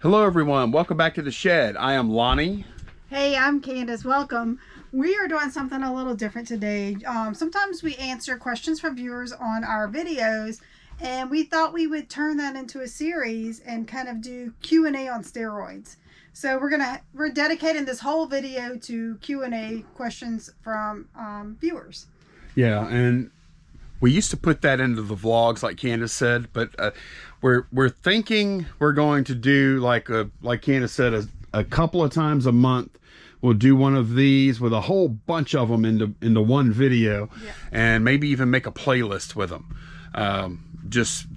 Hello everyone, welcome back to the shed. I am Lonnie. Hey, I'm Candace. Welcome. We are doing something a little different today. Sometimes we answer questions from viewers on our videos, and we thought we would turn that into a series and kind of do Q&A on steroids. So we're dedicating this whole video to Q&A questions from viewers. Yeah, and we used to put that into the vlogs like Candace said, but we're thinking we're going to do like Candace said, a couple of times a month. We'll do one of these with a whole bunch of them into one video, yeah. And maybe even make a playlist with them. Just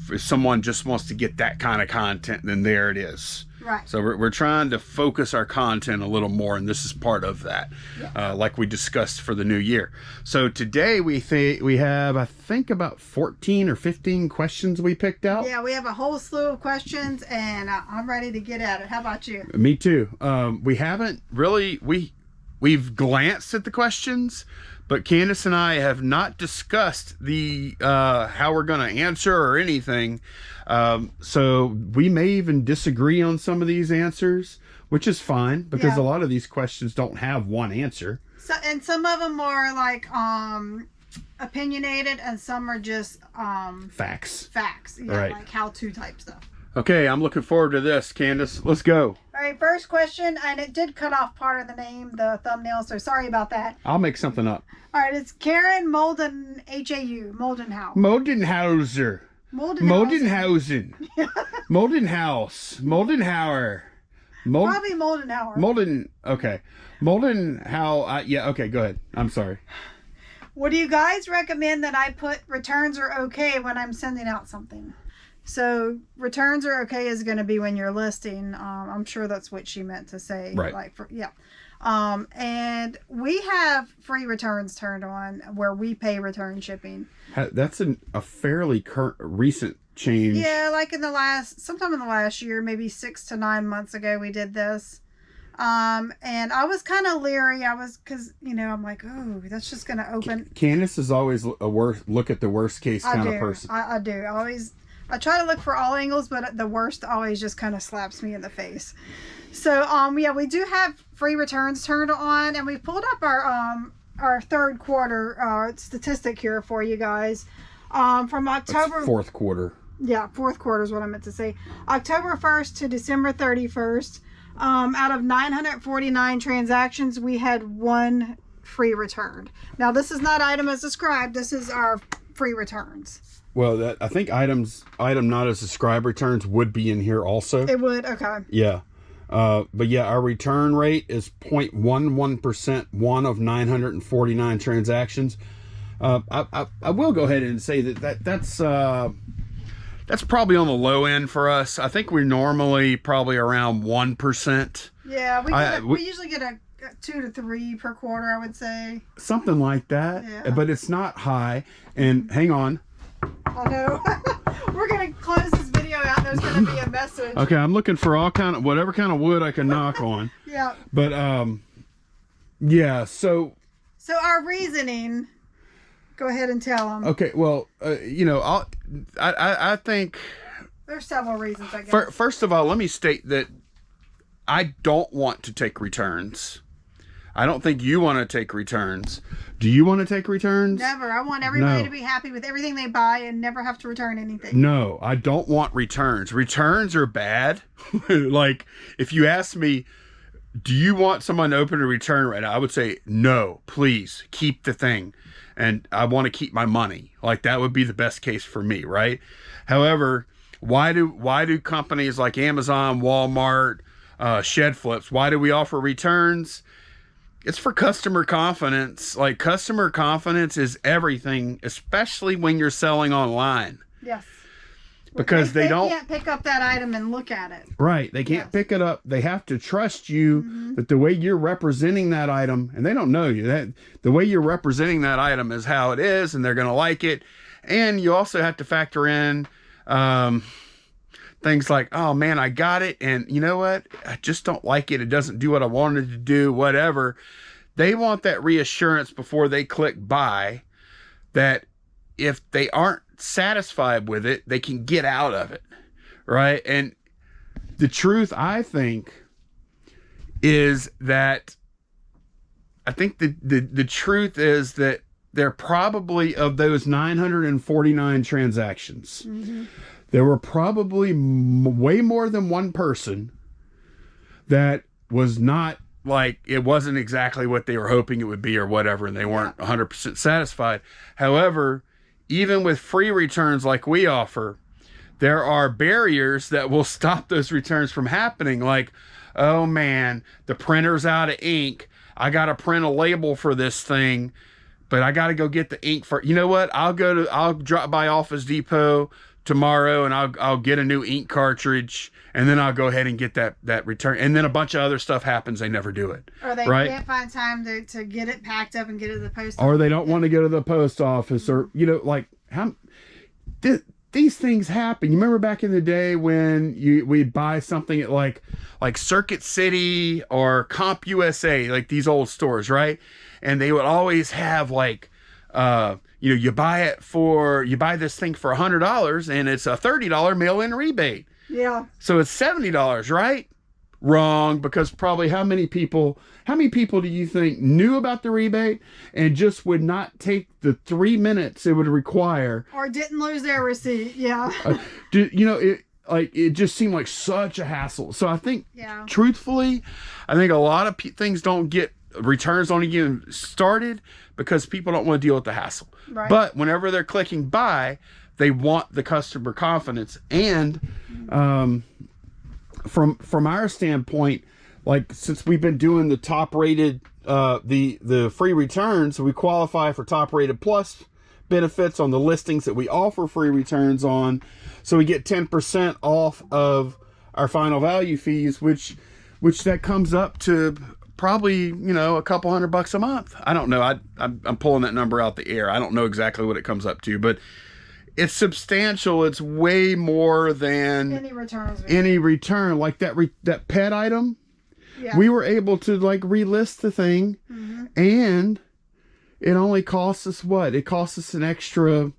if someone just wants to get that kind of content, then there it is. Right. So we're trying to focus our content a little more, and this is part of that, yeah. Like we discussed for the new year. So today we have, I think, about 14 or 15 questions we picked out. Yeah, we have a whole slew of questions, and I'm ready to get at it. How about you? Me too. We haven't really, we've glanced at the questions, but Candace and I have not discussed the how we're going to answer or anything. So we may even disagree on some of these answers, which is fine because a lot of these questions don't have one answer. So, and some of them are like opinionated, and some are just facts. Yeah, right. Like how-to type stuff. Okay, I'm looking forward to this, Candace. Let's go. All right, first question, and it did cut off part of the name, the thumbnail, so sorry about that. I'll make something up. All right, it's Karen Molden, H-A-U, Moldenhauer. Moldenhauser. Moldenhausen. Moldenhaus. Moldenhauer. Probably Moldenhauer. Okay. Moldenhau, yeah, okay, go ahead. I'm sorry. What do you guys recommend that I put returns are okay when I'm sending out something? So returns are okay is going to be when you're listing. I'm sure that's what she meant to say. Right. And we have free returns turned on where we pay return shipping. That's a fairly recent change. Yeah, like sometime in the last year, maybe 6 to 9 months ago, we did this. And I was kind of leery. Because, I'm like, oh, that's just going to open. Candace is always look at the worst case kind of person. I do. I try to look for all angles, but the worst always just kind of slaps me in the face. So, yeah, we do have free returns turned on, and we pulled up our third quarter statistic here for you guys. From October... That's fourth quarter. Yeah, fourth quarter is what I meant to say. October 1st to December 31st, out of 949 transactions, we had one free returned. Now, this is not item as described. This is our free returns. Well, I think item not as described returns would be in here also. It would, okay. Yeah. But yeah, our return rate is 0.11%, one of 949 transactions. I will go ahead and say that's probably on the low end for us. I think we're normally probably around 1%. Yeah, we usually get a 2 to 3 per quarter, I would say. Something like that. Yeah. But it's not high. And hang on. Oh no. We're going to close this video out. There's going to be a message. Okay, I'm looking for whatever kind of wood I can knock on. Yeah. But yeah, so our reasoning, go ahead and tell them. Okay, well, I think there's several reasons, I guess. First of all, let me state that I don't want to take returns. I don't think you want to take returns. Do you want to take returns? Never. I want everybody to be happy with everything they buy and never have to return anything. No, I don't want returns. Returns are bad. Like, if you ask me, do you want someone to open a return right now? I would say, no, please, keep the thing. And I want to keep my money. Like, that would be the best case for me, right? However, why do companies like Amazon, Walmart, Shed Flips, why do we offer returns? It's for customer confidence. Like, customer confidence is everything, especially when you're selling online. Yes. Because they can't pick up that item and look at it. Right. They can't pick it up. They have to trust you that the way you're representing that item, and they don't know you, that the way you're representing that item is how it is, and they're going to like it. And you also have to factor in things like, oh man, I got it, and you know what? I just don't like it. It doesn't do what I wanted to do, whatever. They want that reassurance before they click buy that if they aren't satisfied with it, they can get out of it, right? And The truth, I think, is that the truth is that there probably, of those 949 transactions, there were probably way more than one person that was not, like, it wasn't exactly what they were hoping it would be or whatever, and they weren't 100% satisfied. However, even with free returns like we offer, there are barriers that will stop those returns from happening. Like, oh man, the printer's out of ink. I got to print a label for this thing, but I got to go get the ink for, you know what? I'll drop by Office Depot tomorrow and I'll get a new ink cartridge, and then I'll go ahead and get that return. And then a bunch of other stuff happens. They never do it. Or they can't find time to get it packed up and get it to the post office. Or they don't want to go to the post office, or, you know, like, these things happen. You remember back in the day when we'd buy something at like Circuit City or Comp USA, like these old stores, right? And they would always have, like, you know, you buy this thing for $100 and it's a $30 mail-in rebate. Yeah. So it's $70, right? Wrong, because probably how many people do you think knew about the rebate and just would not take the 3 minutes it would require, or didn't lose their receipt? Yeah. You know, it just seemed like such a hassle. So I think, truthfully, I think a lot of things returns don't even started because people don't want to deal with the hassle. Right. But whenever they're clicking buy, they want the customer confidence. And from our standpoint, like, since we've been doing the top rated, the free returns, we qualify for top rated plus benefits on the listings that we offer free returns on. So we get 10% off of our final value fees, which that comes up to probably, you know, a couple $100 a month. I don't know. I'm pulling that number out the air. I don't know exactly what it comes up to, but it's substantial. It's way more than any return. Like that pet item. Yeah. We were able to, like, relist the thing, and it only costs us what? It costs us an extra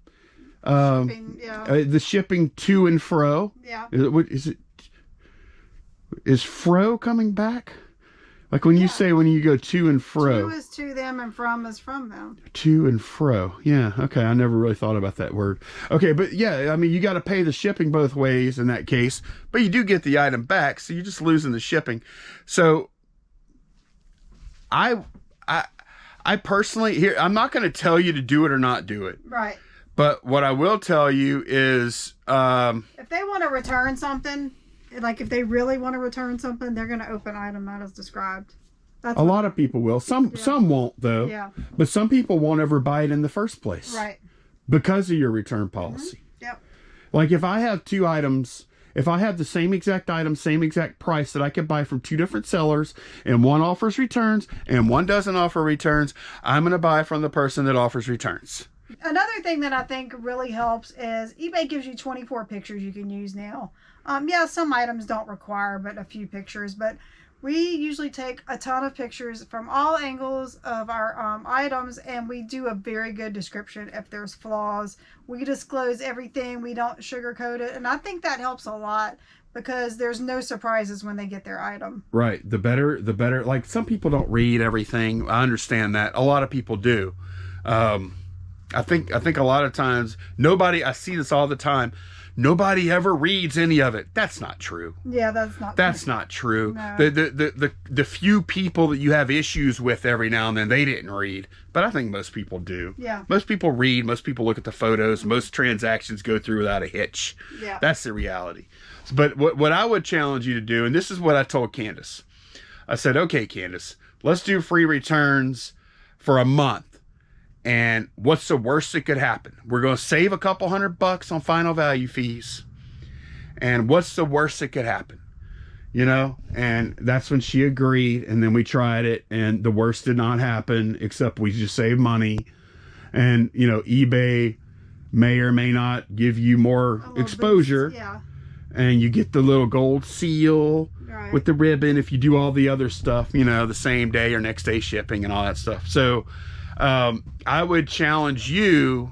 shipping, the shipping to and fro. Yeah. Is fro coming back? Like when you go to and fro. To is to them and from is from them. To and fro. Yeah. Okay. I never really thought about that word. Okay. But yeah, I mean, you got to pay the shipping both ways in that case, but you do get the item back. So you're just losing the shipping. So I personally, here, I'm not going to tell you to do it or not do it. Right. But what I will tell you is, if they want to return something, like if they really want to return something, they're going to open item not as described. A lot of people will. Some won't, though. Yeah. But some people won't ever buy it in the first place. Right. Because of your return policy. Yep. Like if I have two items, if I have the same exact item, same exact price that I could buy from two different sellers, and one offers returns and one doesn't offer returns, I'm going to buy from the person that offers returns. Another thing that I think really helps is eBay gives you 24 pictures you can use now. Some items don't require but a few pictures, but we usually take a ton of pictures from all angles of our items, and we do a very good description if there's flaws. We disclose everything. We don't sugarcoat it, and I think that helps a lot because there's no surprises when they get their item. Right. The better. Like, some people don't read everything. I understand that. A lot of people do. I think a lot of times I see this all the time. Nobody ever reads any of it. That's not true. Yeah, that's not true. No. The few people that you have issues with every now and then, they didn't read. But I think most people do. Yeah. Most people read. Most people look at the photos. Most transactions go through without a hitch. Yeah. That's the reality. But what I would challenge you to do, and this is what I told Candace. I said, okay, Candace, let's do free returns for a month. And what's the worst that could happen? We're going to save a couple $100 on final value fees. And what's the worst that could happen? You know? And that's when she agreed. And then we tried it. And the worst did not happen, except we just saved money. And, you know, eBay may or may not give you more exposure. Yeah. And you get the little gold seal with the ribbon if you do all the other stuff, you know, the same day or next day shipping and all that stuff. So I would challenge you,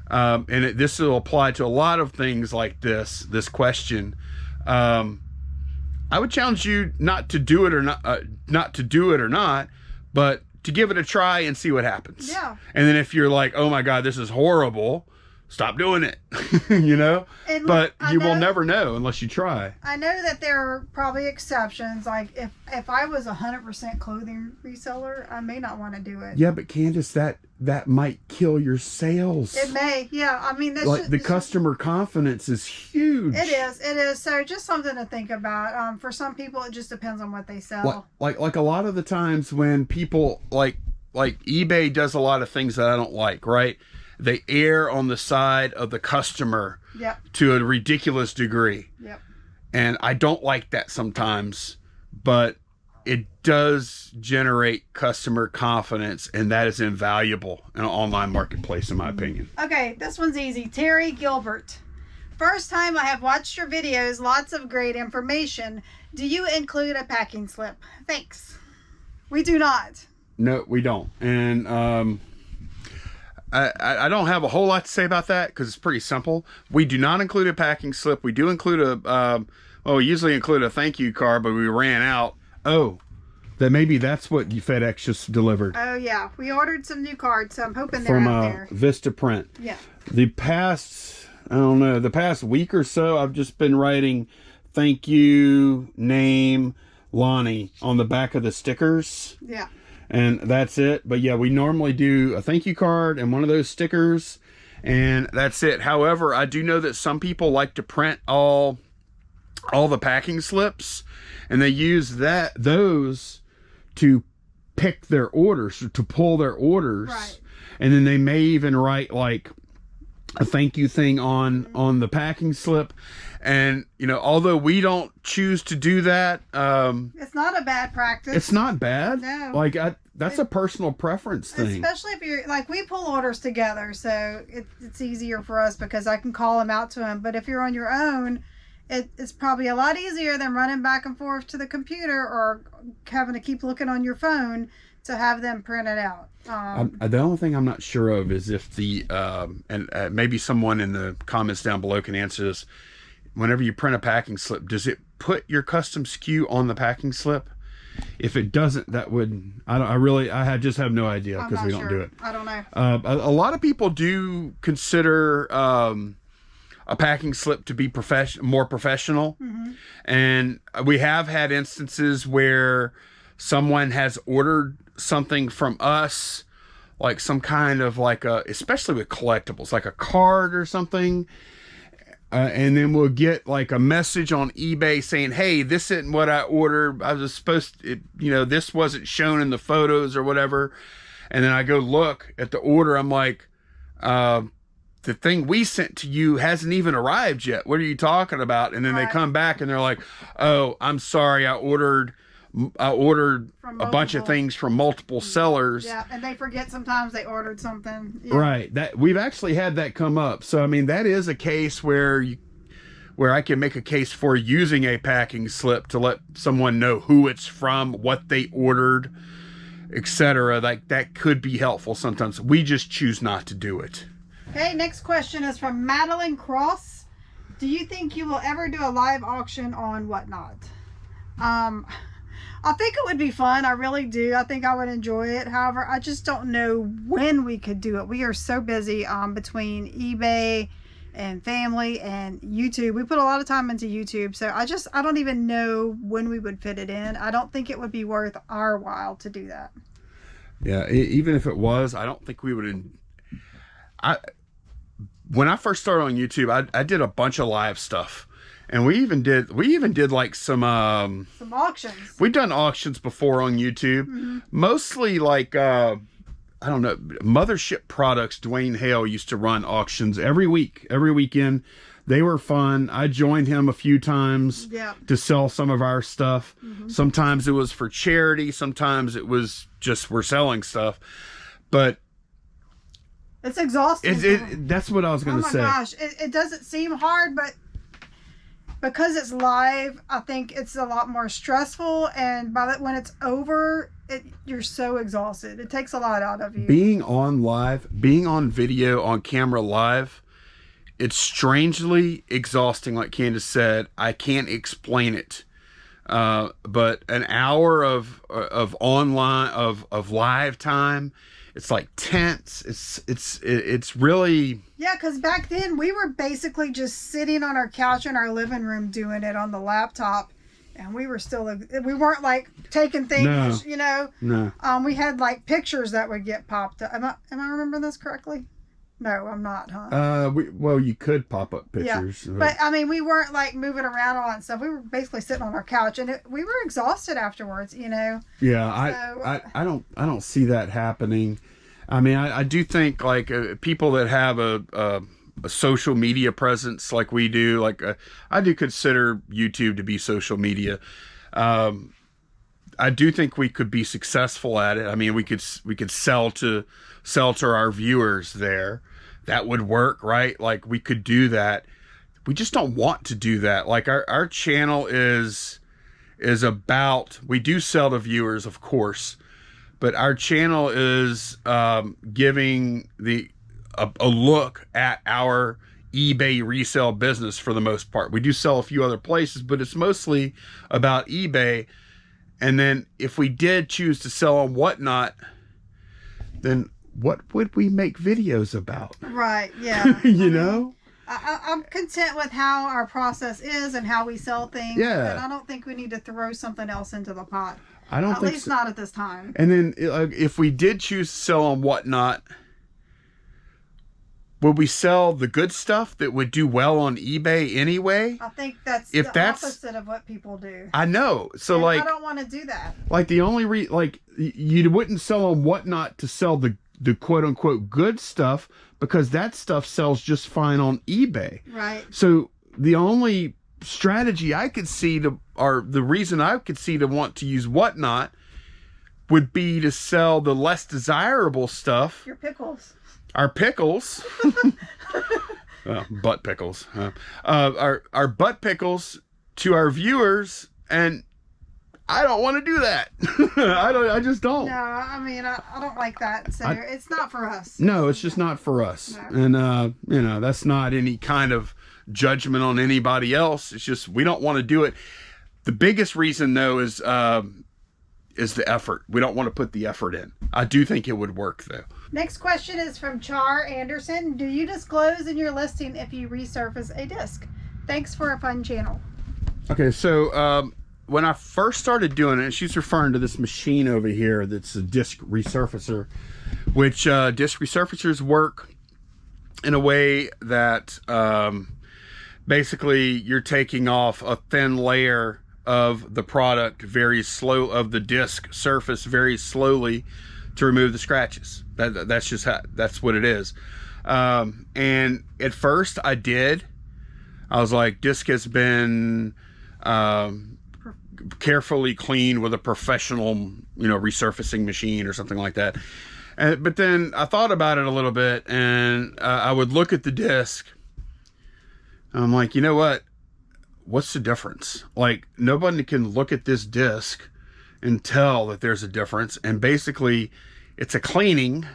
and this will apply to a lot of things like this question. I would challenge you not to do it or not, but to give it a try and see what happens. Yeah. And then if you're like, oh my God, this is horrible, stop doing it, you know? And but you will never know unless you try. I know that there are probably exceptions. Like if I was 100% clothing reseller, I may not want to do it. Yeah, but Candace, that might kill your sales. It may, yeah. I mean, that's like the customer confidence is huge. It is. So just something to think about. For some people, it just depends on what they sell. Like a lot of the times when people like eBay does a lot of things that I don't like, right? They err on the side of the customer to a ridiculous degree. Yep. And I don't like that sometimes, but it does generate customer confidence, and that is invaluable in an online marketplace, in my opinion. Okay, this one's easy. Terry Gilbert. First time I have watched your videos, lots of great information. Do you include a packing slip? Thanks. We do not. No, we don't. And I don't have a whole lot to say about that because it's pretty simple. We do not include a packing slip. We do include we usually include a thank you card, but we ran out. Oh, maybe that's what FedEx just delivered. Oh yeah, we ordered some new cards, so I'm hoping they're out there. From Vistaprint. Yeah. The past week or so, I've just been writing thank you, name, Lonnie on the back of the stickers. Yeah. And that's it. But yeah, we normally do a thank you card and one of those stickers, and that's it. However, I do know that some people like to print all the packing slips, and they use those to pick their orders, to pull their orders. Right. And then they may even write like a thank you thing on the packing slip. And, you know, although we don't choose to do that, it's not a bad practice. It's not bad. No. Like that's a personal preference thing. Especially if you're like, we pull orders together, so it's easier for us because I can call them out to them. But if you're on your own, it's probably a lot easier than running back and forth to the computer or having to keep looking on your phone to have them printed out. The only thing I'm not sure of is if maybe someone in the comments down below can answer this. Whenever you print a packing slip, does it put your custom SKU on the packing slip? If it doesn't, that would, I just have no idea because we don't do it. I don't know. A lot of people do consider a packing slip to be more professional. Mm-hmm. And we have had instances where someone has ordered something from us, like some kind of especially with collectibles, like a card or something. And then we'll get like a message on eBay saying, hey, this isn't what I ordered. I was supposed to, this wasn't shown in the photos or whatever. And then I go look at the order. I'm like, the thing we sent to you hasn't even arrived yet. What are you talking about? And then they come back and they're like, oh, I'm sorry. I ordered a bunch of things from multiple sellers. Yeah, and they forget sometimes they ordered something. Yeah. Right. That we've actually had that come up. So I mean, that is a case where I can make a case for using a packing slip to let someone know who it's from, what they ordered, etc. Like that could be helpful sometimes. We just choose not to do it. Okay, next question is from Madeline Cross. Do you think you will ever do a live auction on Whatnot? I think it would be fun. I really do. I think I would enjoy it. However, I just don't know when we could do it. We are so busy between eBay and family and YouTube. We put a lot of time into YouTube. So I don't even know when we would fit it in. I don't think it would be worth our while to do that. Yeah, even if it was, I don't think we would. When I first started on YouTube, I did a bunch of live stuff. And we even did like some auctions. We've done auctions before on YouTube. Mm-hmm. Mostly like I don't know, Mothership Products. Dwayne Hale used to run auctions every weekend. They were fun. I joined him a few times to sell some of our stuff. Mm-hmm. Sometimes it was for charity, sometimes it was just we're selling stuff. But it's exhausting. That's what I was going to say. Oh my gosh, it doesn't seem hard, but because it's live, I think it's a lot more stressful, and when it's over, you're so exhausted. It takes a lot out of you. Being on video, on camera live, it's strangely exhausting, like Candace said. I can't explain it. But an hour of online of live time, it's like tense. It's really, Yeah, because back then we were basically just sitting on our couch in our living room doing it on the laptop, and we weren't like taking things, no. We had like pictures that would get popped up. Am I remembering this correctly? No, I'm not, huh? Well, you could pop up pictures. Yeah, but I mean, we weren't like moving around all that stuff. We were basically sitting on our couch, and we were exhausted afterwards, Yeah, So, I don't see that happening. I mean, I do think like people that have a social media presence like we do, like I do consider YouTube to be social media. I do think we could be successful at it. I mean, we could sell to our viewers there. That would work, right? Like we could do that. We just don't want to do that. Like our channel is about, we do sell to viewers, of course, but our channel is giving a look at our eBay resale business for the most part. We do sell a few other places, but it's mostly about eBay. And then if we did choose to sell on Whatnot, then what would we make videos about? Right, yeah. You know? I'm content with how our process is and how we sell things. Yeah. And I don't think we need to throw something else into the pot. I don't think At least not at this time. And then if we did choose to sell on Whatnot, would we sell the good stuff that would do well on eBay anyway? I think that's opposite of what people do. I know. So and like, I don't want to do that. Like the only you wouldn't sell on Whatnot to sell the quote unquote good stuff, because that stuff sells just fine on eBay. Right. So the only strategy I could see the reason I could see to want to use Whatnot would be to sell the less desirable stuff. Your pickles. Our pickles. Butt pickles. Our butt pickles to our viewers, and I don't want to do that. I just don't. No, I mean, I don't like that. So it's not for us. No, it's just not for us. No. And, that's not any kind of judgment on anybody else. It's just, we don't want to do it. The biggest reason though is the effort. We don't want to put the effort in. I do think it would work though. Next question is from Char Anderson. Do you disclose in your listing if you resurface a disc? Thanks for a fun channel. Okay, so when I first started doing it, she's referring to this machine over here that's a disc resurfacer, which disc resurfacers work in a way that basically you're taking off a thin layer of the product of the disc surface very slowly to remove the scratches. That's just that's what it is. And at first I was like, disc has been carefully cleaned with a professional, resurfacing machine or something like that. But then I thought about it a little bit, and I would look at the disc. I'm like, you know what? What's the difference? Like, nobody can look at this disc and tell that there's a difference. And basically, it's a cleaning.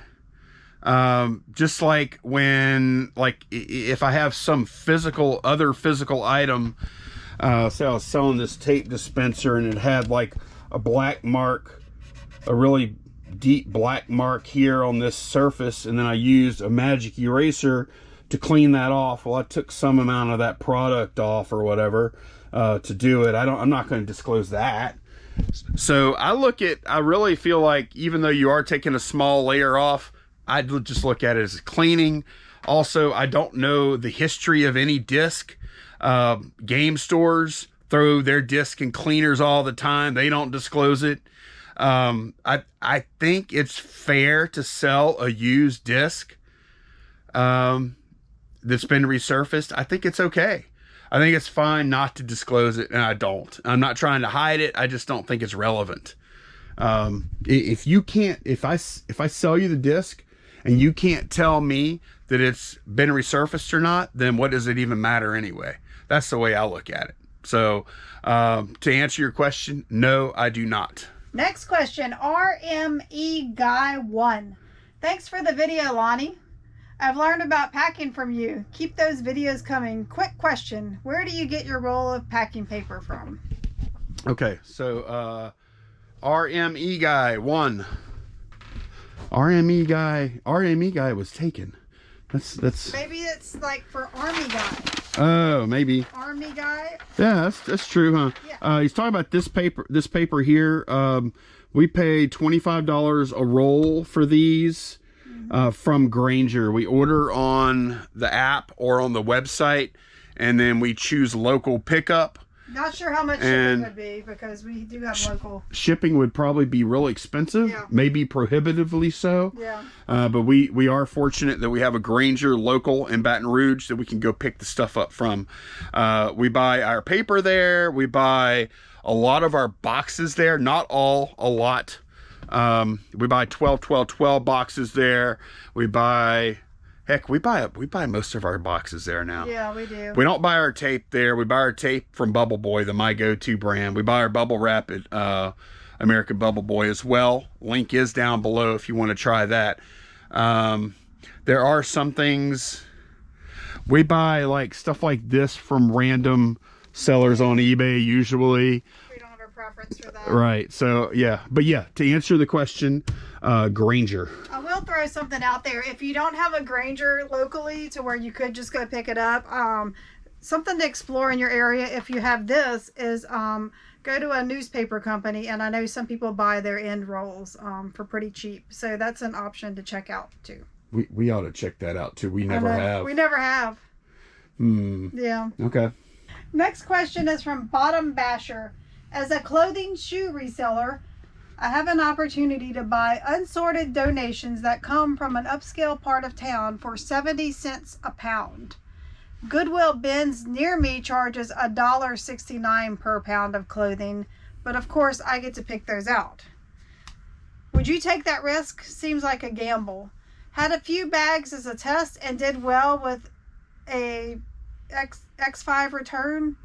Just like when, if I have some other physical item, say I was selling this tape dispenser and it had like a black mark, a really deep black mark here on this surface, and then I used a magic eraser to clean that off. Well, I took some amount of that product off or whatever to do it. I'm not going to disclose that. So I really feel like even though you are taking a small layer off, I'd just look at it as cleaning. Also, I don't know the history of any disc. Game stores throw their disc in cleaners all the time. They don't disclose it. I think it's fair to sell a used disc that's been resurfaced. I think it's okay. I think it's fine not to disclose it, and I don't. I'm not trying to hide it. I just don't think it's relevant. If I sell you the disc and you can't tell me that it's been resurfaced or not, then what does it even matter anyway? That's the way I look at it. So to answer your question, no, I do not. Next question, RME Guy 1. Thanks for the video, Lonnie. I've learned about packing from you. Keep those videos coming. Quick question, where do you get your roll of packing paper from? Okay, so RME guy won. RME guy was taken. That's Maybe it's like for Army guy. oh, maybe. Army guy. Yeah, that's true, huh? Yeah. He's talking about this paper here. We pay $25 a roll for these from Granger. We order on the app or on the website, and then we choose local pickup. Not sure how much shipping would be because we do have local. Shipping would probably be real expensive, maybe prohibitively so. Yeah. But we are fortunate that we have a Granger local in Baton Rouge that we can go pick the stuff up from. We buy our paper there. We buy a lot of our boxes there. Not all, a lot. We buy 12 boxes there. We buy... Heck, we buy most of our boxes there now. Yeah, we do. We don't buy our tape there. We buy our tape from Bubble Boy, my go-to brand. We buy our bubble wrap at American Bubble Boy as well. Link is down below if you want to try that. There are some things we buy, like stuff like this from random sellers on eBay usually. We don't have a preference for that. Right. So yeah, but yeah, to answer the question, Granger. I will throw something out there. If you don't have a Granger locally to where you could just go pick it up, something to explore in your area if you have this is go to a newspaper company, and I know some people buy their end rolls for pretty cheap. So that's an option to check out too. We ought to check that out too. We never have. We never have. Yeah. Okay. Next question is from Bottom Basher. As a clothing shoe reseller, I have an opportunity to buy unsorted donations that come from an upscale part of town for 70 cents a pound. Goodwill bins near me charges $1.69 per pound of clothing, but of course I get to pick those out. Would you take that risk? Seems like a gamble. Had a few bags as a test and did well with a X5 return.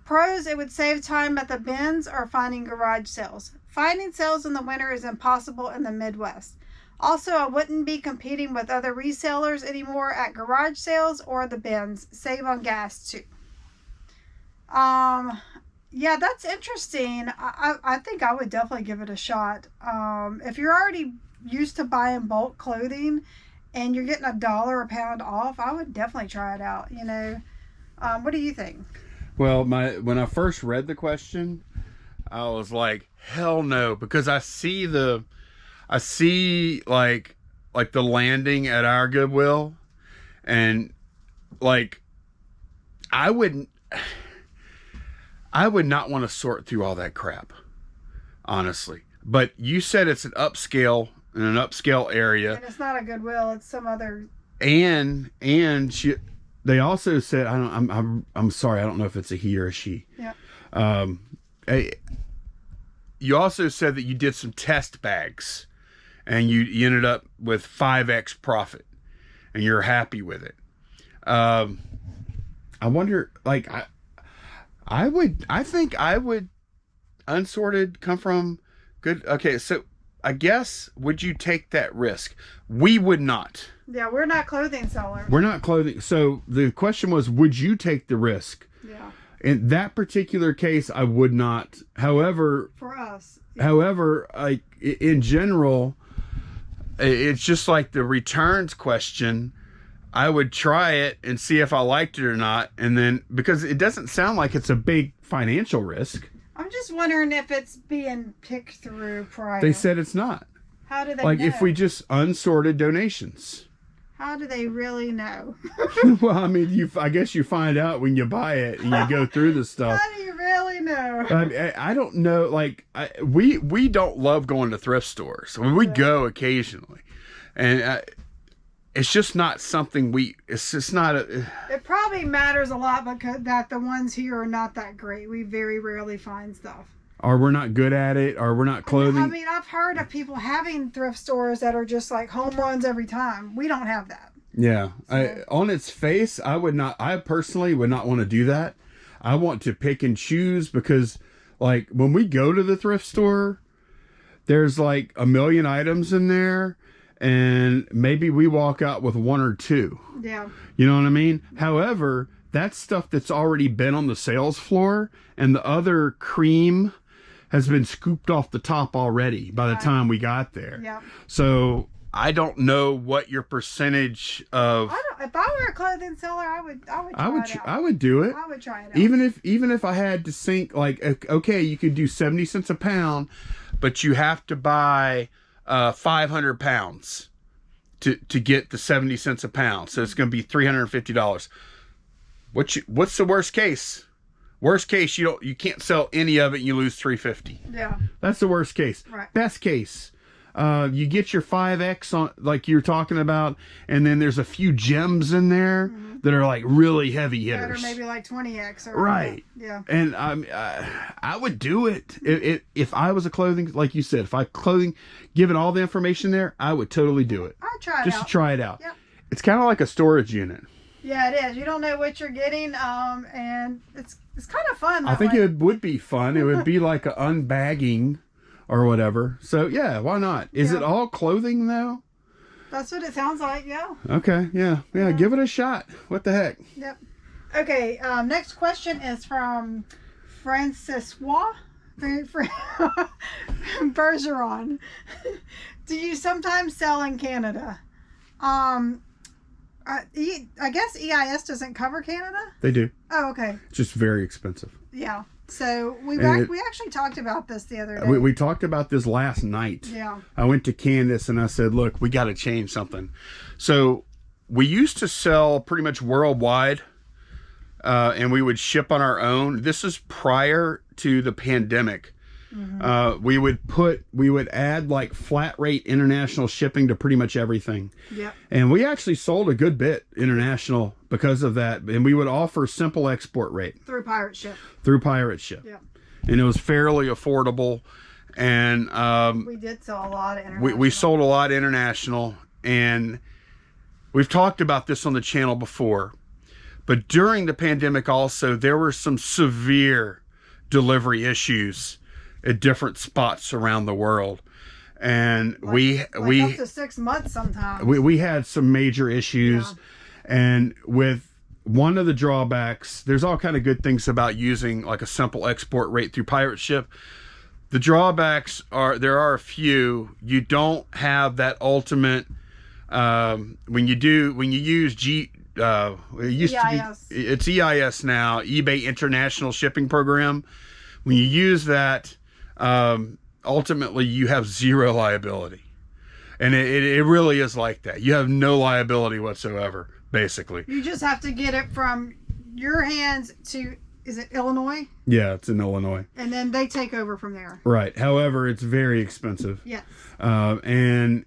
Pros, it would save time at the bins or finding garage sales. Finding sales in the winter is impossible in the Midwest. Also, I wouldn't be competing with other resellers anymore at garage sales or the bins. Save on gas too. Yeah, that's interesting. I think I would definitely give it a shot. If you're already used to buying bulk clothing and you're getting $1 a pound off, I would definitely try it out, you know. What do you think? Well, when I first read the question, I was like, hell no, because I see like the landing at our Goodwill, and like I would not want to sort through all that crap, honestly. But you said it's an upscale in an upscale area, and it's not a Goodwill; it's some other. And they also said, I'm sorry, I don't know if it's a he or a she. Yeah. You also said that you did some test bags, and you ended up with 5x profit, and you're happy with it. I wonder, like, I think I would unsorted come from good. Okay, so I guess, would you take that risk? We would not. Yeah, we're not clothing sellers. We're not clothing. So the question was, would you take the risk? Yeah. In that particular case, I would not. However, for us. Yeah. However, like in general, it's just like the returns question. I would try it and see if I liked it or not, and then because it doesn't sound like it's a big financial risk. I'm just wondering if it's being picked through prior. They said it's not. How do they like know? If we just unsorted donations. How do they really know? Well, I mean, I guess you find out when you buy it and you go through the stuff. How do you really know? I don't know. Like we don't love going to thrift stores. I mean, we go occasionally, and it's just not something it's just not it probably matters a lot because that the ones here are not that great. We very rarely find stuff. Or we're not good at it, or we're not clothing. I mean, I've heard of people having thrift stores that are just like home runs every time. We don't have that. Yeah. So. On its face, I personally would not want to do that. I want to pick and choose because, like, when we go to the thrift store, there's like a million items in there, and maybe we walk out with one or two. Yeah. You know what I mean? However, that's stuff that's already been on the sales floor, and the other cream has been scooped off the top already by the time we got there. Yep. So I don't know what your percentage of. If I were a clothing seller, I would try it out. I would do it. I would try it out. Even if I had to sink, like, okay, you could do 70 cents a pound, but you have to buy 500 pounds to get the 70 cents a pound. So it's going to be $350. What's the worst case? Worst case, you can't sell any of it and you lose $350. Yeah. That's the worst case. Right. Best case, you get your 5X on, like you're talking about, and then there's a few gems in there that are like really heavy hitters. Or maybe like 20X. Right. Yeah. And I would do it. If I was a clothing, like you said, given all the information there, I would totally do it. I'd try it out. Just to try it out. Yep. It's kind of like a storage unit. Yeah, it is. You don't know what you're getting, and it's kind of fun. I think it would be fun. It would be like an unbagging or whatever. So yeah, why not? Is it all clothing though? That's what it sounds like. Yeah. Okay. Yeah. Give it a shot. What the heck? Yep. Okay. Next question is from Francois Bergeron. Do you sometimes sell in Canada? I guess EIS doesn't cover Canada? They do. Oh, okay. It's just very expensive. Yeah. So we actually talked about this the other day. We talked about this last night. Yeah. I went to Candace and I said, look, we got to change something. So we used to sell pretty much worldwide, and we would ship on our own. This is prior to the pandemic. We would add like flat rate international shipping to pretty much everything. Yeah. And we actually sold a good bit international because of that. And we would offer simple export rate. Through Pirate Ship. Yeah. Yeah. And it was fairly affordable. And we did sell a lot of international. we sold a lot international. And we've talked about this on the channel before. But during the pandemic also, there were some severe delivery issues at different spots around the world, and we up to 6 months sometimes. We had some major issues, and with one of the drawbacks, there's all kind of good things about using like a simple export rate through Pirate Ship. The drawbacks there are a few. You don't have that ultimate when you use it used EIS. to be, it's EIS now, eBay International Shipping Program. When you use that, ultimately you have zero liability, and it really is like that. You have no liability whatsoever, basically. You just have to get it from your hands to, is it Illinois? Yeah, it's in Illinois, and then they take over from there. Right. However, it's very expensive. Yes. And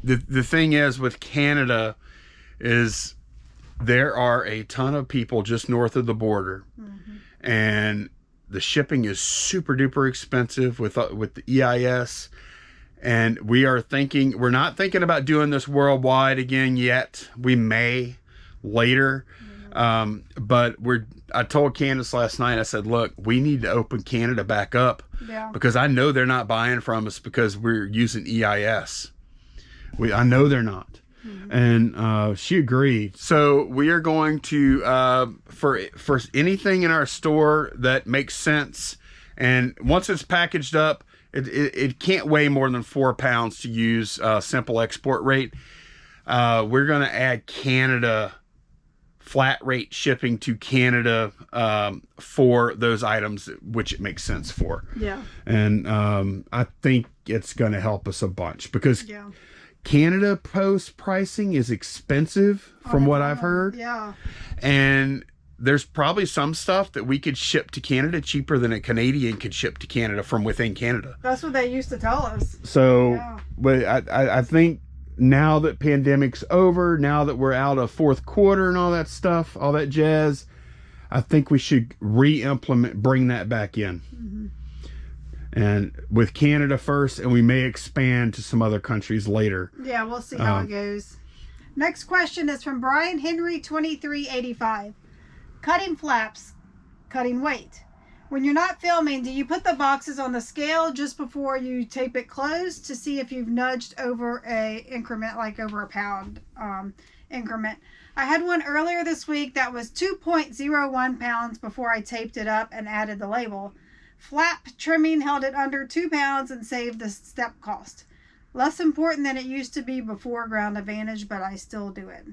the thing is with Canada is there are a ton of people just north of the border, and the shipping is super duper expensive with the EIS, and we're not thinking about doing this worldwide again yet. We may later, but I told Candace last night, I said, look, we need to open Canada back up, because I know they're not buying from us because we're using EIS. I know they're not. And she agreed. So we are going to for anything in our store that makes sense, and once it's packaged up, it can't weigh more than 4 pounds to use simple export rate. We're going to add Canada flat rate shipping to Canada for those items which it makes sense for. Yeah. And I think it's going to help us a bunch, because Canada post pricing is expensive from what I've heard. Yeah. And there's probably some stuff that we could ship to Canada cheaper than a Canadian could ship to Canada from within Canada. That's what they used to tell us. So, but I think now that pandemic's over, now that we're out of fourth quarter and all that stuff, all that jazz, I think we should bring that back in. And with Canada first, and we may expand to some other countries later. Yeah, we'll see how it goes. Next question is from Brian Henry 2385. Cutting flaps, cutting weight. When you're not filming, do you put the boxes on the scale just before you tape it closed to see if you've nudged over a increment, like over a pound increment? I had one earlier this week that was 2.01 pounds before I taped it up and added the label. Flap trimming held it under 2 pounds and saved the step cost. Less important than it used to be before Ground Advantage, but I still do it.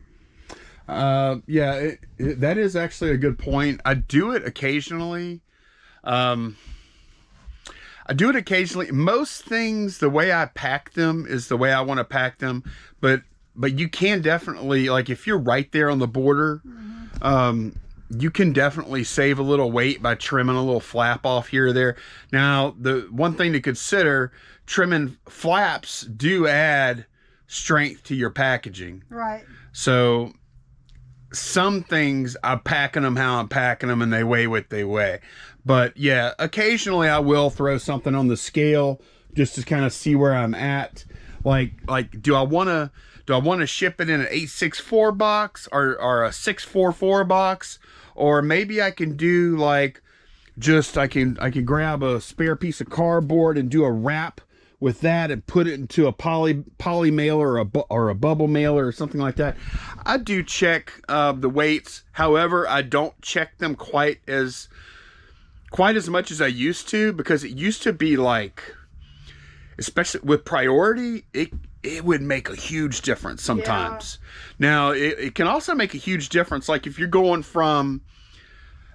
Yeah, that is actually a good point. I do it occasionally. Most things, the way I pack them is the way I want to pack them. But you can definitely, like, if you're right there on the border, you can definitely save a little weight by trimming a little flap off here or there. Now, the one thing to consider, trimming flaps do add strength to your packaging. Right. So some things, I'm packing them how I'm packing them, and they weigh what they weigh. But yeah, occasionally I will throw something on the scale just to kind of see where I'm at. Like do I want to ship it in an 864 box or a 644 box? Or maybe I can do like just I can grab a spare piece of cardboard and do a wrap with that and put it into a poly mailer or a bubble mailer or something like that. I do check the weights. However, I don't check them quite as much as I used to, because it used to be like, especially with priority, it would make a huge difference sometimes. Yeah. Now, it can also make a huge difference, like if you're going from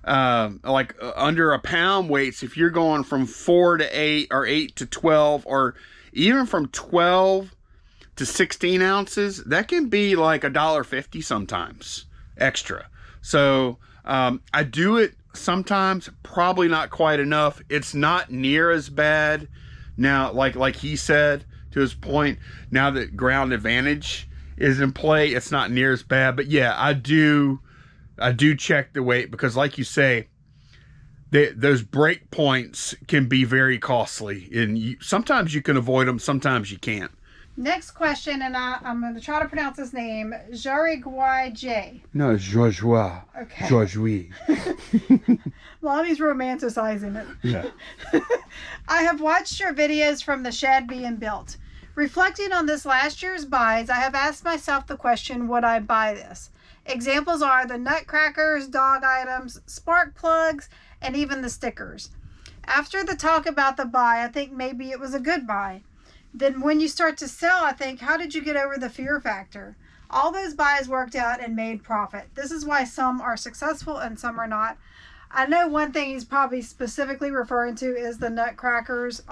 under a pound weights, if you're going from 4 to 8 or 8 to 12 or even from 12 to 16 ounces, that can be like $1.50 sometimes extra. So I do it sometimes, probably not quite enough. It's not near as bad now, like he said, to his point, now that Ground Advantage is in play, it's not near as bad. But yeah, I do check the weight, because like you say, those break points can be very costly, and sometimes you can avoid them, sometimes you can't. Next question, and I'm going to try to pronounce his name, Jariguai J. No, Joshua. Okay. Joshua. Lonnie's romanticizing it. Yeah. I have watched your videos from the shed being built. Reflecting on this last year's buys, I have asked myself the question, would I buy this? Examples are the nutcrackers, dog items, spark plugs, and even the stickers. After the talk about the buy, I think maybe it was a good buy. Then when you start to sell, I think, how did you get over the fear factor? All those buys worked out and made profit. This is why some are successful and some are not. I know one thing he's probably specifically referring to is the nutcrackers.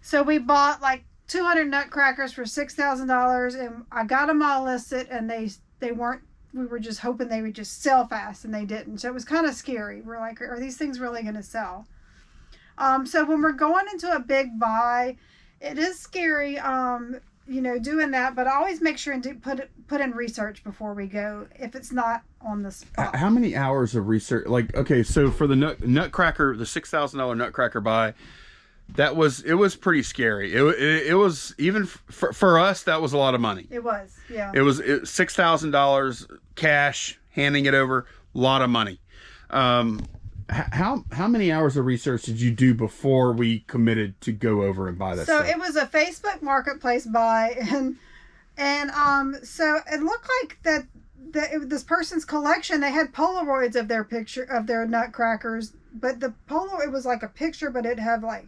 So we bought like 200 nutcrackers for $6,000, and I got them all listed, and they weren't. We were just hoping they would just sell fast, and they didn't. So it was kind of scary. We're like, are these things really going to sell? So when we're going into a big buy, it is scary, doing that. But I always make sure and put in research before we go, if it's not on the spot. How many hours of research? Like, okay, so for the nutcracker, the $6,000 nutcracker buy, it was pretty scary. It was, even for us, that was a lot of money. It was, yeah. It was $6,000 cash, handing it over, a lot of money. How many hours of research did you do before we committed to go over and buy that stuff? So it was a Facebook Marketplace buy, and so it looked like that this person's collection, they had Polaroids of their picture of their nutcrackers, but the it was like a picture, but it had like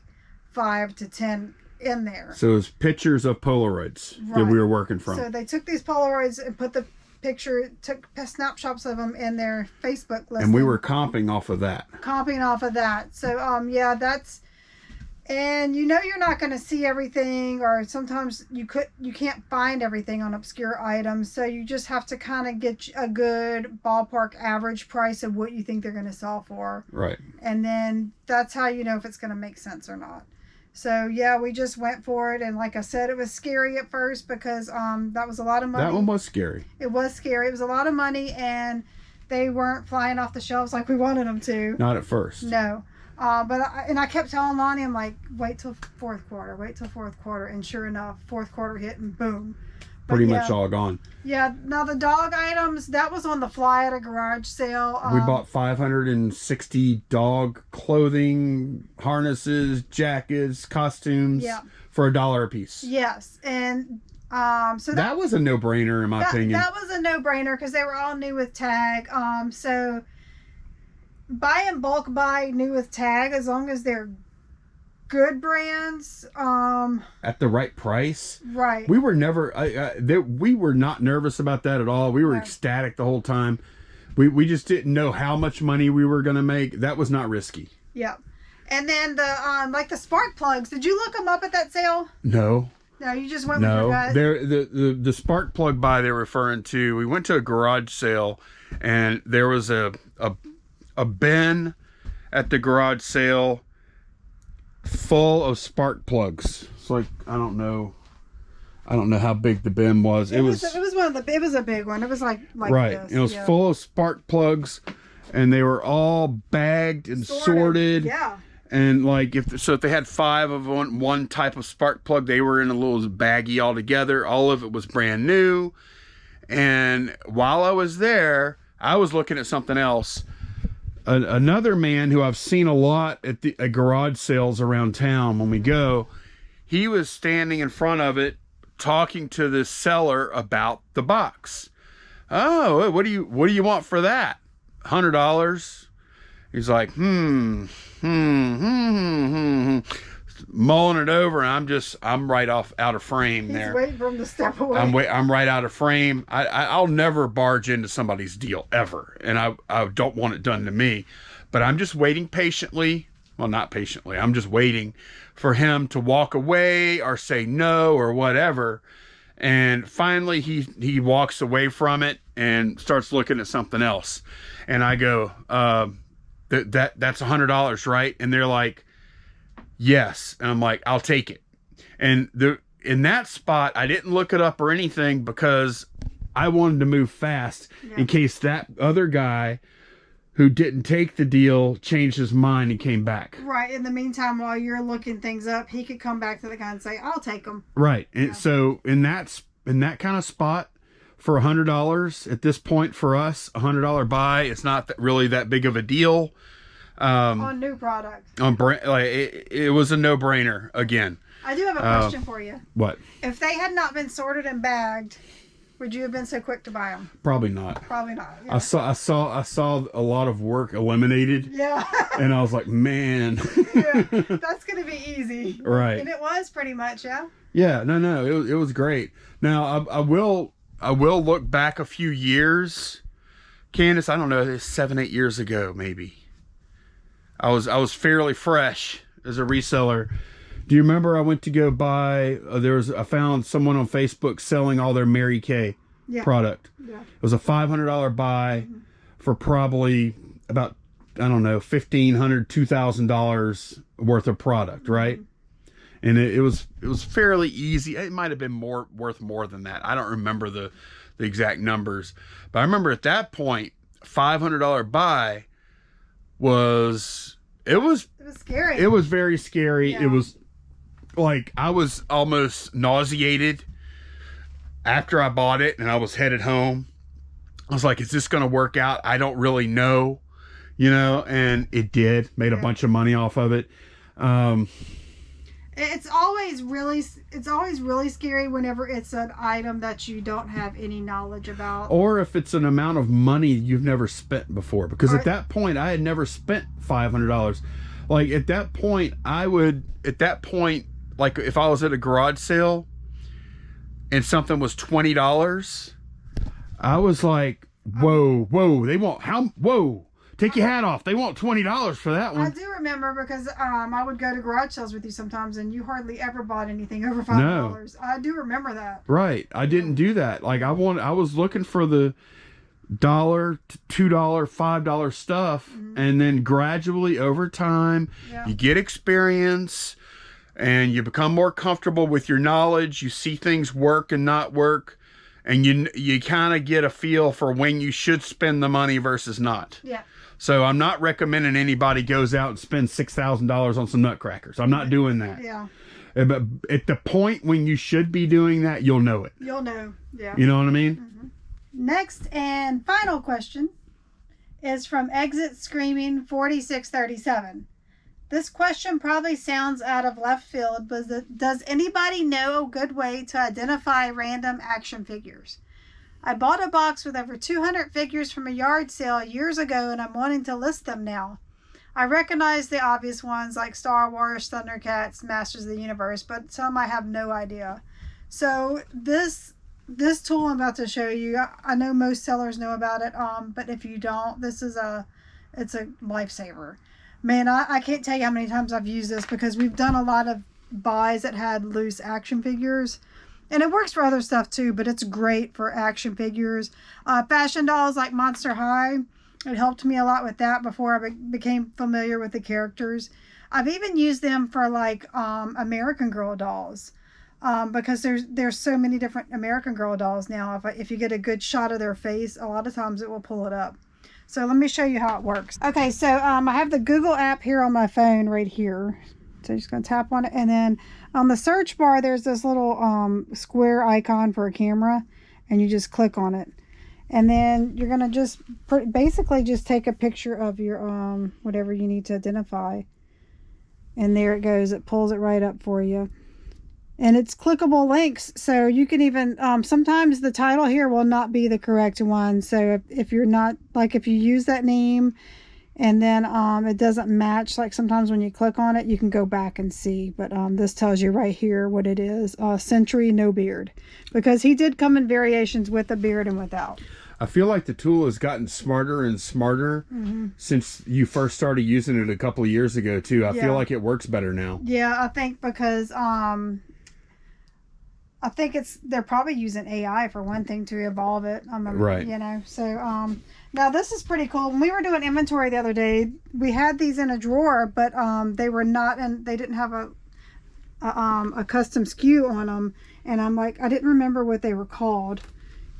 5 to 10 in there. So it was pictures of Polaroids that we were working from. So they took these Polaroids and put took snapshots of them in their Facebook list. And we were comping off of that. So yeah, that's, and you're not going to see everything, or sometimes you can't find everything on obscure items. So you just have to kind of get a good ballpark average price of what you think they're going to sell for. Right. And then that's how you know if it's going to make sense or not. So yeah, we just went for it, and like I said, it was scary at first because that was a lot of money. That one was scary. It was scary. It was a lot of money, and they weren't flying off the shelves like we wanted them to. Not at first. No. But I kept telling Lonnie, I'm like, wait till fourth quarter, and sure enough, fourth quarter hit, and boom. Pretty much all gone. Yeah. Now the dog items, that was on the fly at a garage sale. We bought 560 dog clothing, harnesses, jackets, costumes for $1 a piece. Yes, and so that was a no-brainer in my opinion. That was a no-brainer because they were all new with tag. So buy in bulk, buy new with tag, as long as they're good brands. At the right price. Right. We were never, we were not nervous about that at all. We were ecstatic the whole time. We just didn't know how much money we were going to make. That was not risky. Yep. And then the like the spark plugs. Did you look them up at that sale? No. No, you just went with your gut. The spark plug buy they're referring to. We went to a garage sale, and there was a bin at the garage sale full of spark plugs. It's like I don't know how big the bin was. It was a big one. It was like right. This. It was full of spark plugs, and they were all bagged and sorted. Yeah. And like if they had 5 of one type of spark plug, they were in a little baggie all together. All of it was brand new. And while I was there, I was looking at something else. Another man who I've seen a lot at garage sales around town when we go, he was standing in front of it talking to the seller about the box. Oh, what do you want for that? $100. He's like, mulling it over, and I'm right out of frame there. He's waiting for him to step away. I'm right out of frame. I'll never barge into somebody's deal ever, and I don't want it done to me. But I'm just waiting patiently. Well, not patiently. I'm just waiting for him to walk away or say no or whatever. And finally, he walks away from it and starts looking at something else. And I go, that's $100, right? And they're like, yes. And I'm like, I'll take it. And in that spot, I didn't look it up or anything because I wanted to move fast in case that other guy who didn't take the deal changed his mind and came back. Right. In the meantime, while you're looking things up, he could come back to the guy and say, I'll take them. Right. And so in that kind of spot, for $100 at this point for us, $100 buy, it's not really that big of a deal. On new product. It was a no-brainer again. I do have a question for you. What? If they had not been sorted and bagged, would you have been so quick to buy them? Probably not. Probably not. Yeah. I saw a lot of work eliminated. Yeah. And I was like, man. Yeah, that's gonna be easy. Right. And it was pretty much, yeah. Yeah. No. It was great. Now I will look back a few years, Candace. I don't know, 7-8 years ago maybe. I was fairly fresh as a reseller. Do you remember I went to go buy? I found someone on Facebook selling all their Mary Kay product. Yeah. It was a $500 buy for probably about $1,500, $2,000 worth of product, right? And it was fairly easy. It might have been worth more than that. I don't remember the exact numbers, but I remember at that point, $500 buy was scary. It was very scary. Yeah. It was like I was almost nauseated after I bought it, and I was headed home. I was like, "Is this going to work out? I don't really know," And it did. Made a bunch of money off of it. It's always really scary whenever it's an item that you don't have any knowledge about. Or if it's an amount of money you've never spent before. Because at that point, I had never spent $500. Like, at that point, like, if I was at a garage sale and something was $20, I was like, whoa, take your hat off. They want $20 for that one. I do remember because I would go to garage sales with you sometimes, and you hardly ever bought anything over $5. No. I do remember that. Right. I didn't do that. Like I was looking for the $1 to $2, $5 stuff, and then gradually over time, you get experience, and you become more comfortable with your knowledge. You see things work and not work, and you kind of get a feel for when you should spend the money versus not. Yeah. So I'm not recommending anybody goes out and spends $6,000 on some nutcrackers. I'm not doing that. Yeah. But at the point when you should be doing that, you'll know it. You'll know. Yeah. You know what I mean? Mm-hmm. Next and final question is from Exit Screaming 4637. This question probably sounds out of left field, but does anybody know a good way to identify random action figures? I bought a box with over 200 figures from a yard sale years ago, and I'm wanting to list them now. I recognize the obvious ones like Star Wars, Thundercats, Masters of the Universe, but some I have no idea. So this tool I'm about to show you, I know most sellers know about it, but if you don't, it's a lifesaver. Man, I can't tell you how many times I've used this because we've done a lot of buys that had loose action figures. And it works for other stuff too, but it's great for action figures. Fashion dolls like Monster High, it helped me a lot with that before I became familiar with the characters. I've even used them for like American Girl dolls. Because there's so many different American Girl dolls now. If you get a good shot of their face, a lot of times it will pull it up. So let me show you how it works. Okay, so I have the Google app here on my phone right here. So you're just going to tap on it. And then on the search bar, there's this little square icon for a camera. And you just click on it. And then you're going to just basically just take a picture of your whatever you need to identify. And there it goes. It pulls it right up for you. And it's clickable links, so you can even, sometimes the title here will not be the correct one. So if you're not, like if you use that name and then it doesn't match, like sometimes when you click on it, you can go back and see. But this tells you right here what it is. Century, no beard. Because he did come in variations with a beard and without. I feel like the tool has gotten smarter and smarter since you first started using it a couple of years ago, too. I feel like it works better now. Yeah, I think because... I think they're probably using AI for one thing to evolve it. Right. You know, so now this is pretty cool. When we were doing inventory the other day, we had these in a drawer, but they were not, and they didn't have a custom SKU on them. And I'm like, I didn't remember what they were called.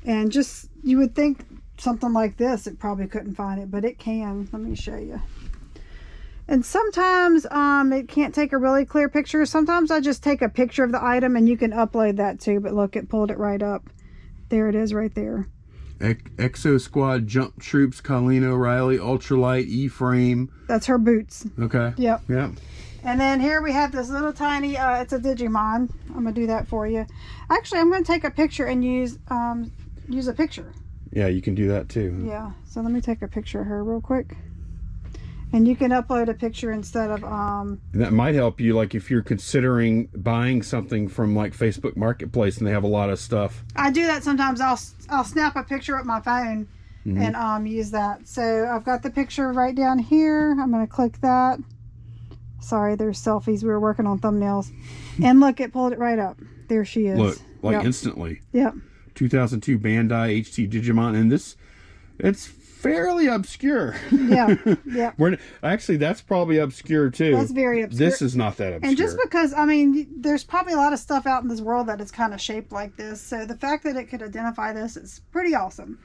And just, you would think something like this, it probably couldn't find it, but it can. Let me show you. And sometimes it can't take a really clear picture. Sometimes I just take a picture of the item and you can upload that too. But look, it pulled it right up. There it is right there. Exo Squad, Jump Troops, Colleen O'Reilly, Ultralight, E-Frame. That's her boots. Okay. Yep. Yep. And then here we have this little tiny, it's a Digimon. I'm going to do that for you. Actually, I'm going to take a picture and use a picture. Yeah, you can do that too. Yeah. So let me take a picture of her real quick. And you can upload a picture instead of... That might help you, like if you're considering buying something from like Facebook Marketplace and they have a lot of stuff. I do that sometimes. I'll snap a picture with my phone and use that. So I've got the picture right down here. I'm going to click that. Sorry, there's selfies. We were working on thumbnails. And look, it pulled it right up. There she is. Look, like instantly. Yep. 2002 Bandai HT Digimon. And this, it's fairly obscure. Yeah. Yeah. Actually, that's probably obscure too. That's very obscure. This is not that obscure. And just because, I mean, there's probably a lot of stuff out in this world that is kind of shaped like this. So the fact that it could identify this is pretty awesome.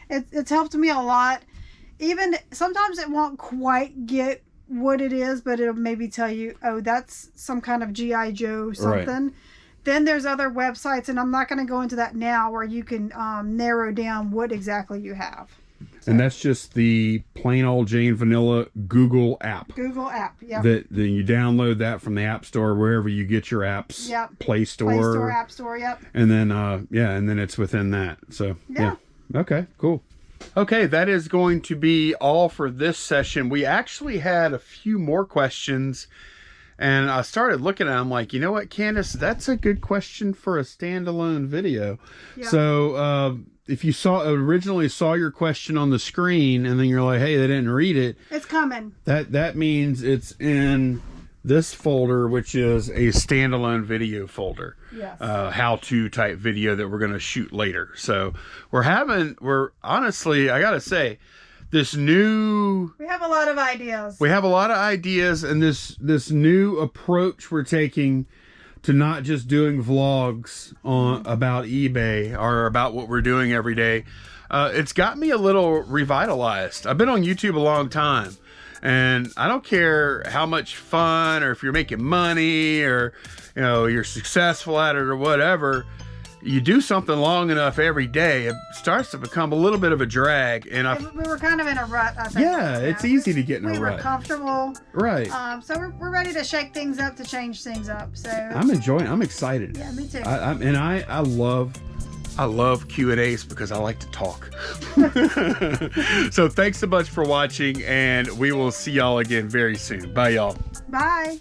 It's helped me a lot. Even sometimes it won't quite get what it is, but it'll maybe tell you, oh, that's some kind of G.I. Joe something. Right. Then there's other websites, and I'm not going to go into that now, where you can narrow down what exactly you have. So. And that's just the plain old Jane vanilla Google app. Google app, yeah. Then you download that from the App Store, wherever you get your apps. Yep. Play Store. Play Store, App Store, yep. And then, and then it's within that. So, yeah. Okay, cool. Okay, that is going to be all for this session. We actually had a few more questions. And I started looking at them like, you know what, Candace, that's a good question for a standalone video. Yeah. So, if you originally saw your question on the screen and then you're like, hey, they didn't read it. It's coming. That means it's in this folder, which is a standalone video folder. Yes. How-to type video that we're going to shoot later. So we're honestly, I got to say, we have a lot of ideas. We have a lot of ideas, and this new approach we're taking to not just doing vlogs about eBay or about what we're doing every day. It's got me a little revitalized. I've been on YouTube a long time, and I don't care how much fun or if you're making money or you're successful at it or whatever. You do something long enough every day, it starts to become a little bit of a drag. And we were kind of in a rut, I think. Yeah, it's easy to get in a rut. We were comfortable. Right. So we're ready to shake things up, to change things up. So I'm excited. Yeah, me too. I I love Q&As because I like to talk. So thanks so much for watching, and we will see y'all again very soon. Bye, y'all. Bye.